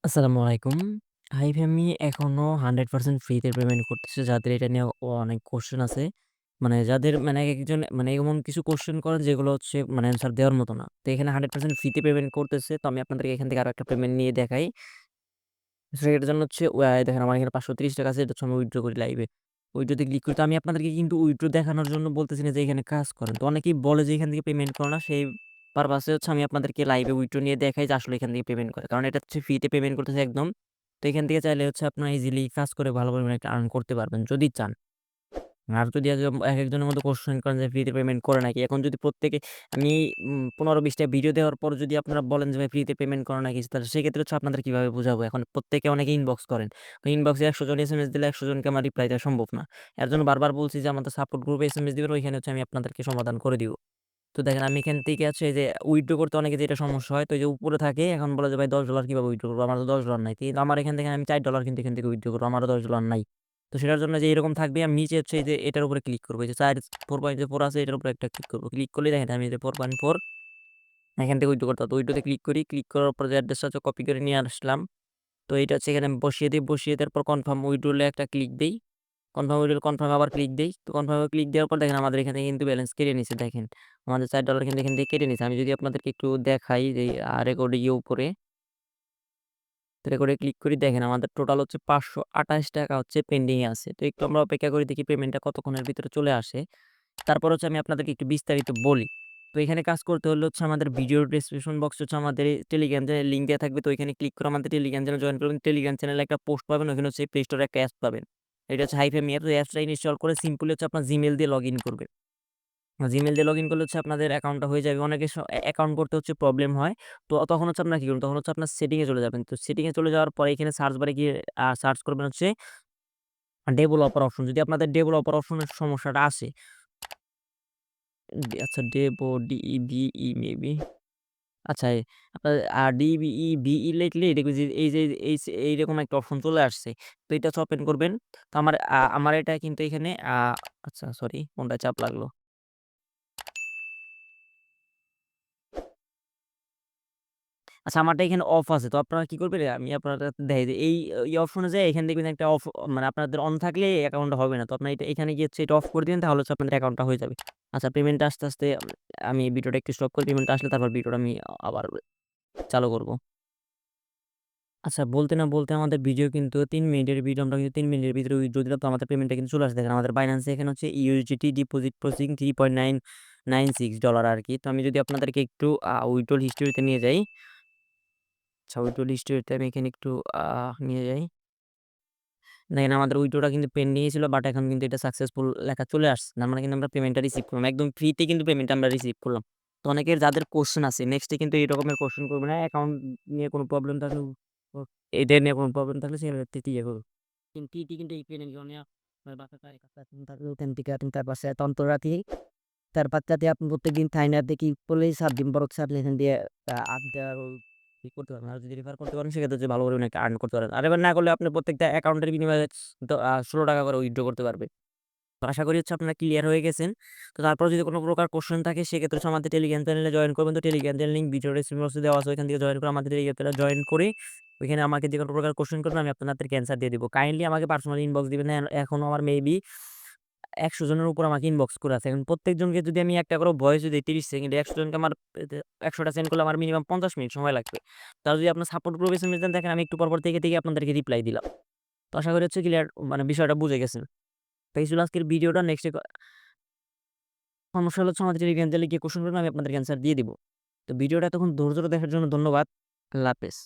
আসসালামু আলাইকুম। হাইভ আমি এখনো 100% ফ্রিতে পেমেন্ট করতেছি। যাদের এটা নিয়ে অনেক কোয়েশ্চেন আছে। মানে যাদের মানে একেকজন মানে এমন কিছু কোয়েশ্চেন করেন যেগুলো হচ্ছে মানে অ্যান্সার দেওয়ার মতো না। তো এখানে 100% ফ্রিতে পেমেন্ট করতেছে। তো আমি আপনাদেরকে এখান থেকে আরো একটা পেমেন্ট নিয়ে দেখাই। সেটার জন্য হচ্ছে দেখেন আমার এখানে ৳৫৩০ আছে। এটা হচ্ছে আমি উইথড্র করি লাইভে। উইথড্রতে ক্লিক করি। তো আমি আপনাদেরকে কিন্তু উইথড্র দেখানোর জন্য বলতেছি না যে এখানে কাজ করেন। তো অনেকেই বলে যে এখান থেকে পেমেন্ট করো না। সেই পারপাসে হচ্ছে আমি আপনাদেরকে লাইভে উইথড্র নিয়ে দেখাই যে আসলে এখান থেকে পেমেন্ট করে। কারণ এটা হচ্ছে ফ্রিতে পেমেন্ট করতেছে একদম। তো এখান থেকে চাইলে হচ্ছে আপনারা ইজিলি কাজ করে ভালো পরিমাণে একটা আর্ন করতে পারবেন যদি চান। আর যদি একেকজনের মধ্যে কোয়েশ্চেন করেন যে ফ্রিতে পেমেন্ট করে নাকি? এখন যদি প্রত্যেকে আমি ১৫-২০ টা ভিডিও দেওয়ার পর যদি আপনারা বলেন যে ভাই ফ্রিতে পেমেন্ট করে নাকি? তাহলে সেক্ষেত্রে হচ্ছে আপনাদের কিভাবে বুঝাবো? এখন প্রত্যেকে অনেকে ইনবক্স করেন। ইনবক্সে ১০০ জন এসএমএস দিলে ১০০ জনকে আমার রিপ্লাই দেওয়া সম্ভব না। এর জন্য বারবার বলছি যে আমাদের সাপোর্ট গ্রুপে এসএমএস দিবেন ওইখানে হচ্ছে আমি আপনাদেরকে সমাধান করে দিব। তো দেখেন আমি এখান থেকে আছে এই যে উইথড্র করতে অনেকের যেটা সমস্যা হয় তো এই যে উপরে থাকে এখন বলে যে ভাই $১০ কিভাবে উইথড্র করবো? আমার তো $১০ নাই। কিন্তু আমার এখান থেকে আমি $৪ কিন্তু এখান থেকে উইথড্র করবো। আমারও $১০ নাই। তো সেটার জন্য যে এরকম থাকবে আমি নিচে হচ্ছে এই যে এটার উপরে ক্লিক করব। এই যে 4.4 আছে এটার উপরে একটা ক্লিক করব। ক্লিক করলেই দেখেন আমি এই যে 4.4 এখান থেকে উইথড্র করতে হবে। তো উইথড্রতে ক্লিক করি। ক্লিক করার পর যে অ্যাড্রেসটা আছে কপি করে নিয়ে আসলাম। তো এইটা হচ্ছে এখানে আমি বসিয়ে দিই। বসিয়ে দেওয়ার পর কনফার্ম উইথড্রলে একটা ক্লিক দেই। কনফার্ম উইথড্রল কনফার্ম আবার ক্লিক দেই। তো কনফার্ম এ ক্লিক দেওয়ার পর দেখেন আমাদের এখান থেকে কিন্তু ব্যালেন্স কেটে নিছে দেখেন। আমাদের $৪ কিন্তু এখান থেকে কেটে নিছে। আমি যদি আপনাদেরকে একটু দেখাই যে রেকর্ড উপরে তো রেকর্ডে ক্লিক করি দেখেন আমাদের টোটাল হচ্ছে ৳৫২৮ হচ্ছে পেন্ডিং এ আছে। তো একটু আমরা অপেক্ষা করি দেখি পেমেন্টটা কতক্ষণের ভিতরে চলে আসে। তারপর হচ্ছে আমি আপনাদেরকে একটু বিস্তারিত বলি। তো এখানে কাজ করতে হলে হচ্ছে আমাদের ভিডিওর ডেসক্রিপশন বক্সে হচ্ছে আমাদের এই টেলিগ্রাম চ্যানেলের লিঙ্ক দেয়া থাকবে। তো ওইখানে ক্লিক করে আমাদের টেলিগ্রাম চ্যানেলে জয়েন করবেন। টেলিগ্রাম চ্যানেলে একটা পোস্ট পাবেন। ওখানে হচ্ছে প্লে স্টোরে একটা অ্যাপস পাবেন। এটা হচ্ছে হাইফেমি অ্যাপস। ওই অ্যাপসটা ইনস্টল করে সিম্পলি হচ্ছে আপনার জিমেইল দিয়ে লগইন করবেন। জিমেইল দিয়ে লগইন করলে হচ্ছে আপনাদের অ্যাকাউন্টটা হয়ে যাবে। অনেকের অ্যাকাউন্ট করতে হচ্ছে প্রবলেম হয়। তো তখন হচ্ছে আপনারা কি করবেন? তখন হচ্ছে আপনার সেটিং এ চলে যাবেন। তো সেটিং এ চলে যাওয়ার পরে এখানে সার্চ বারে গিয়ে সার্চ করবেন হচ্ছে ডেভেলপার অপশন। যদি আপনাদের ডেভেলপার অপশনের সমস্যাটা আসে, আচ্ছা ডিইবিই মেবি আচ্ছা আপনার ডিবিই লিখলেই দেখবেন যে এইরকম একটা অপশন চলে আসছে। তো এটা হচ্ছে ওপেন করবেন। তো আমার এটা কিন্তু এখানে আচ্ছা সরি ফোনটায় চাপ লাগলো। আচ্ছা আমারটা এখানে অফ আছে। তো আপনারা কি করবেন? আমি আপনাদের দেখাই যে এই অপশনে যেয়ে এখানে দেখবেন একটা অফ মানে আপনাদের অন থাকলে এই অ্যাকাউন্টটা হবে না। তো আপনার এখানে গিয়ে হচ্ছে এটা অফ করে দিবেন তাহলে হচ্ছে আপনাদের অ্যাকাউন্টটা হয়ে যাবে। আচ্ছা পেমেন্টটা আস্তে আমি ভিডিওটা একটু স্টপ করি। পেমেন্টটা আসলে তারপর ভিডিওটা আমি আবার চালু করব। আচ্ছা বলতে না বলতে আমাদের ভিডিও কিন্তু ৩ মিনিটের ভিডিও আমরা কিন্তু ৩ মিনিটের ভিতরে উইথড্র দিলাম। তো আমাদের পেমেন্টটা কিন্তু চলে আসছে। দেখেন আমাদের Binance এ এখানে হচ্ছে USDT ডিপোজিট প্রসেসিং $3.996 আরকি। তো আমি যদি আপনাদেরকে একটু উইথড্রল হিস্টরিতে নিয়ে যাই। আচ্ছা উইথড্রল হিস্টরিতে আমি এখানে একটু নিয়ে যাই। দেখেন আমাদের উইথড্রটা কিন্তু পেন্ডিং এ ছিল বাট এখন কিন্তু এটা সাকসেসফুল লেখা চলে আসছে। তার মানে কিন্তু আমরা পেমেন্টটা রিসিভ করলাম। একদম ফ্রিতে কিন্তু পেমেন্টটা আমরা রিসিভ করলাম। তো অনেকের যাদের কোয়েশ্চেন আছে নেক্সট এ কিন্তু এই রকমের কোয়েশ্চেন করবে না। অ্যাকাউন্ট নিয়ে কোনো প্রবলেম থাকলে ও এটা নিয়ে কোনো প্রবলেম থাকলে সেক্ষেত্রে ইয়ে করবে। কিন্তু টিটি কিন্তু এই পেনের জন্য তারপর তন্ত্ররাতি তার বাচ্চাতে আপনি প্রত্যেকদিন থাইনার দেখি করলেই ৭ দিন বরং ৭ এখান দিয়ে আড্ডা ই করতে পারবেন। আর যদি রেফার করতে পারেন সেক্ষেত্রে হচ্ছে ভালো পরিমাণে একটা আর্ন করতে পারেন। আর এবার না করলে আপনি প্রত্যেকটা অ্যাকাউন্টের বিনিময়ে ৳১৬ করে উইথড্র করতে পারবে। তো আশা করি হচ্ছে আপনারা ক্লিয়ার হয়ে গেছেন। তো তারপরেও যদি কোনো প্রকার কোয়েশ্চেন থাকে সেক্ষেত্রে হচ্ছে আমাদের টেলিগ্রাম চ্যানেলে জয়েন করবেন। তো Telegram channel link video description বক্সে দেওয়া আছে। ওইখান থেকে জয়েন করে আমাদের টেলিগ্রাম চ্যানেলে জয়েন করে ওইখানে আমাকে যে কোনো প্রকার কোয়েশ্চেন করবেন আমি আপনাদেরকে অ্যান্সার দিয়ে দিব। কাইন্ডলি আমাকে পার্সোনালি ইনবক্স দিবেন। এখনো আমার মেবি ১০০ জনের উপর আমাকে ইনবক্স করে আছে। এখন প্রত্যেকজনকে যদি আমি একটা করে ভয়েস দেই ৩০ সেকেন্ডে ১০০ জনকে আমার ১০০ টা সেন্ড করলে আমার মিনিমাম ৫০ মিনিট সময় লাগবে। তাহলে যদি আপনার সাপোর্ট গ্রুপ এসএমএস দেন দেখেন আমি একটু পরপর থেকে আপনাদেরকে রিপ্লাই দিলাম। তো আশা করি হচ্ছে ক্লিয়ার মানে বিষয়টা বুঝে গেছেন। তো এই ছিল আজকের ভিডিওটা নেক্সট সমস্যা হলে হচ্ছে আমাদের টেলিগ্রাম চ্যানেলে গিয়ে কোয়েশ্চেন করবেন আমি আপনাদেরকে অ্যান্সার দিয়ে দিব। তো ভিডিওটা এতক্ষণ ধৈর্য ধরে দেখার জন্য ধন্যবাদ। আল্লাহ হাফেজ।